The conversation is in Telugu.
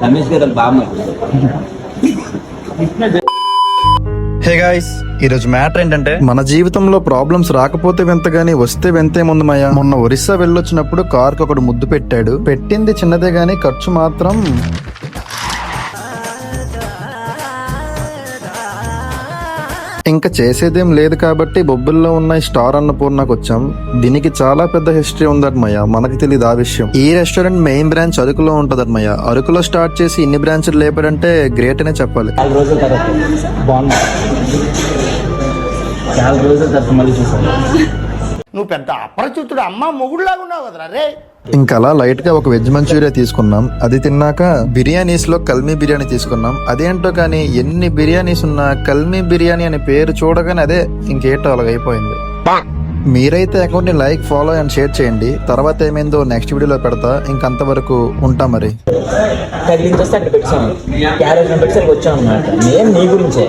రమేష్ గారు బామ్మ. హే గాయ్స్, ఈరోజు మ్యాటర్ ఏంటంటే మన జీవితంలో ప్రాబ్లమ్స్ రాకపోతే వింత గానీ వస్తే వింతే ముందు మయ. మొన్న ఒరిస్సా వెళ్ళొచ్చినప్పుడు కార్కి ఒకడు ముద్దు పెట్టాడు. పెట్టింది చిన్నదే గానీ ఖర్చు మాత్రం ఇంకా చేసేదేం లేదు కాబట్టి బొబ్బుల్లో ఉన్న ఈ స్టార్ అన్నపూర్ణకు వచ్చాం. దీనికి చాలా పెద్ద హిస్టరీ ఉందటమయ్య, మనకు తెలియదు ఆ విషయం. ఈ రెస్టారెంట్ మెయిన్ బ్రాంచ్ అరకులో ఉంటదటమయ్య. అరకులో స్టార్ట్ చేసి ఇన్ని బ్రాంచ్లు లేపాడంటే గ్రేట్ అనే చెప్పాలి. 4 రోజుల తర్వాత బాగున్నా, 4 రోజుల తర్వాత మళ్ళీ చూసాను. నువ్వు పెద్ద అపరిచితుడు అమ్మ మొగుడులాగా ఉన్నావు కదరా రే. ఇంకా అలా లైట్ గా ఒక వెజ్ మంచూరియా తీసుకున్నాం. అది తిన్నాక బిర్యానీస్ లో కల్మీ బిర్యానీ తీసుకున్నాం. అదేంటో కానీ ఎన్ని బిర్యానీస్ ఉన్నా కల్మీ బిర్యానీ అనే పేరు చూడగానే అదే ఇంకేటో అలాగ అయిపోయింది. మీరైతే అకౌంట్ ని లైక్, ఫాలో అండ్ షేర్ చేయండి. తర్వాత ఏమైందో నెక్స్ట్ వీడియోలో పెడతా. ఇంకంతవరకు ఉంటా మరి. తగిలించేస్తే అక్కడ పెట్టాను, క్యారేజ్ పెట్టేసరికి వచ్చాను అన్నమాట. నేను నీ గురించే